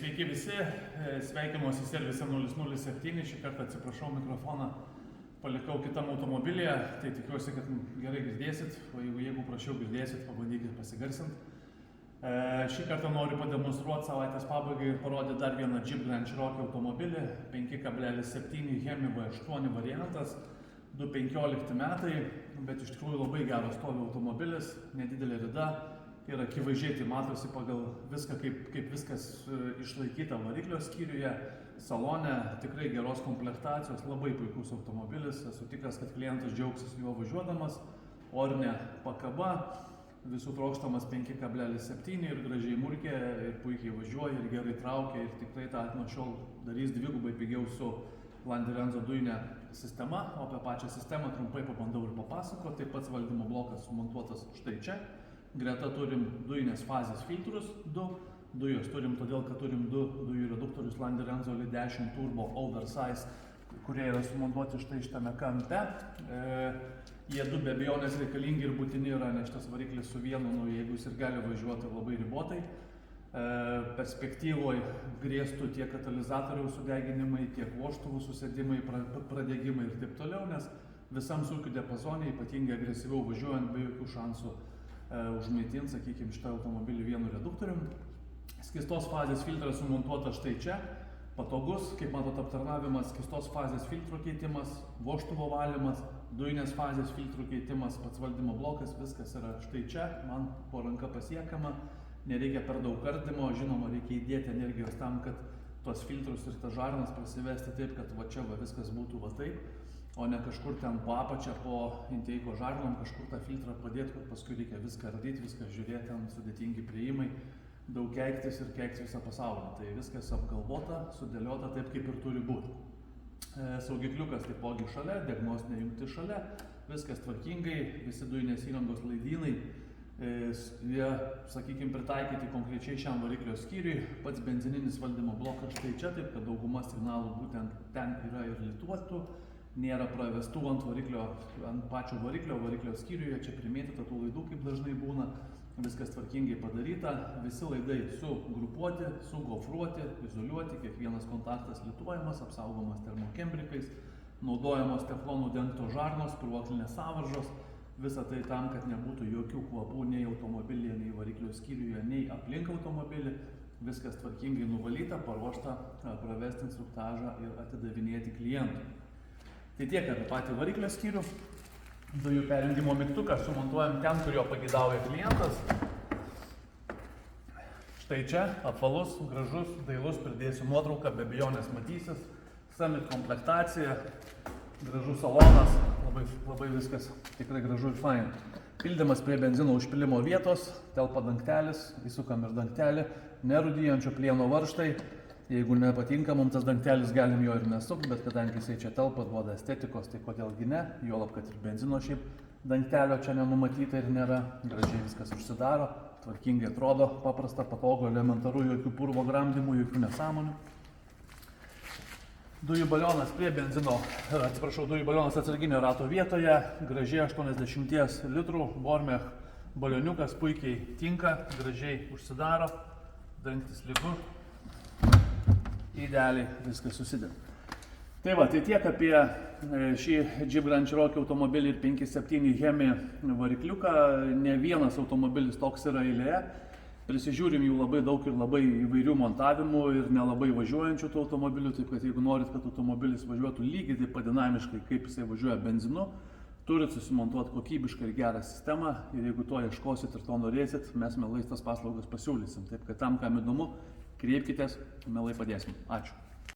Sveiki visi, sveikinuosi servise 007, šį kartą atsiprašau, mikrofoną palikau kitam automobilyje, tai tikiuosi, kad gerai girdėsit, o jeigu prašiau girdėsit, pabandykit pasigarsinti. Šį kartą noriu pademonstruoti savaitės pabaigai ir parodyti dar vieną Jeep Grand Cherokee automobilį, 5,7 Hemi V8 variantas, 2015 metai, bet iš tikrųjų labai geras stovi automobilis, nedidelė rida. Ir akivaizdžiai tai matosi pagal viską, kaip viskas išlaikyta variklio skyriuje, salone, tikrai geros komplektacijos, labai puikus automobilis, esu tikras, kad klientas džiaugsis juo važiuodamas, orinė pakaba, visų trokštamas 5,7 ir gražiai murkė, ir puikiai važiuoja, ir gerai traukia, ir tikrai tą nuo šiol darys dvigubai pigiau su Landi Renzo dujinė sistema, o apie pačią sistemą trumpai pabandau ir papasakoti, taip pat valdymo blokas sumontuotas štai čia. Greta turim dujinės fazės filtrus, dujos turim todėl, kad turim dujų reduktorius Landi Renzo L10 Turbo Oversize, kurie yra sumontuoti štai šitame kampe. Jie du be abejonės reikalingi ir būtini yra, nes šitas variklis su vienu, jeigu jis ir gali važiuoti labai ribotai. Perspektyvoje grėstų tiek katalizatoriaus sudeginimai, tiek vožtuvų susėdimai, pradegimai ir taip toliau, nes visam sunkiu diapazone, ypatingai agresyviau važiuojant, be jokių šansų užmaitinti, sakykime, šitą automobilį vienu reduktorium. Skystos fazės filtras sumontuotas štai čia, patogus, kaip matot, aptarnavimas, skystos fazės filtro keitimas, vožtuvo valymas, dujinės fazės filtrų keitimas, pats valdymo blokas, viskas yra štai čia, man po ranka pasiekiama, nereikia per daug ardymo, žinoma, reikia įdėti energijos tam, kad tuos filtrus ir tas žarnas prasivesti taip, kad va čia va viskas būtų va taip, o ne kažkur ten po apačią, po inteiko žarnom, kažkur tą filtrą padėti, kur paskui reikia viską ardyti, viską žiūrėti, ten sudėtingi priėjimai, daug keiktis ir keikti visą pasaulį. Tai viskas apgalvota, sudėliota taip, kaip ir turi būti. Saugikliukas taipogi šalia, diagnostinė jungtis šalia, viskas tvarkingai, visi dujinės įrangos laidynai, jie, sakykime, pritaikyti konkrečiai šiam variklio skyriui, pats benzininis valdymo blokas štai čia, taip kad dauguma signalų būtent ten yra ir lituotų. Nėra pravestų ant pačio variklio skyriuje, čia primėtyta tų laidų, kaip dažnai būna, viskas tvarkingai padaryta, visi laidai sugrupuoti, sugofruoti, izoliuoti, kiekvienas kontaktas lituojamas, apsaugomas termokembrikais, naudojamos teflonų dengtos žarnos, spyruoklinės sąvaržos, visa tai tam, kad nebūtų jokių kvapų nei automobilyje, nei variklio skyriuje, nei aplink automobilį, viskas tvarkingai nuvalyta, paruošta pravesti instruktažą ir atidavinėti klientui. Tai tiek apie patį variklio skyrių. Dujų perjungimo mygtuką sumontuojam ten, kur jo pageidauja klientas. Štai čia, apvalus, gražus, dailus, pridėsiu nuotrauką, be abejonės matysis. Summit komplektacija, gražus salonas, labai viskas tikrai gražu ir fain. Pildymas prie benzino užpilimo vietos, telpa dangtelis, įsukam ir dangtelį, nerūdijančio plieno varžtai. Jeigu nepatinka mums tas dangtelis, galim jo ir nesukti, bet kadangi jisai čia telpa, duoda estetikos, tai kodėlgi ne, juolab, kad ir benzino šiaip dangtelio čia nenumatyta ir nėra, gražiai viskas užsidaro, tvarkingai atrodo, paprasta, patogu, elementaru, jokių purvo gramdymų, jokių nesąmonių. Dujų balionas prie benzino, dujų balionas atsarginio rato vietoje, gražiai 80 litrų, Bormech balioniukas puikiai tinka, gražiai užsidaro, dangtis lygu. Idealiai viskas susideda. Tai va, tai tiek apie šį Jeep Grand Cherokee automobilį ir 5.7 Hemi varikliuką. Ne vienas automobilis toks yra eilėje. Prisižiūrim jų labai daug ir labai įvairių montavimų ir nelabai važiuojančių tų automobilių. Taip kad jeigu norit, kad automobilis važiuotų lygiai taip pat dinamiškai, kaip jisai važiuoja benzinu, turit susimontuoti kokybišką ir gerą sistemą. Ir jeigu to ieškosit ir to norėsit, mes mielai tas paslaugas pasiūlysim. Taip kad tam, kam įdomu, kreipkitės, mielai padėsim. Ačiū.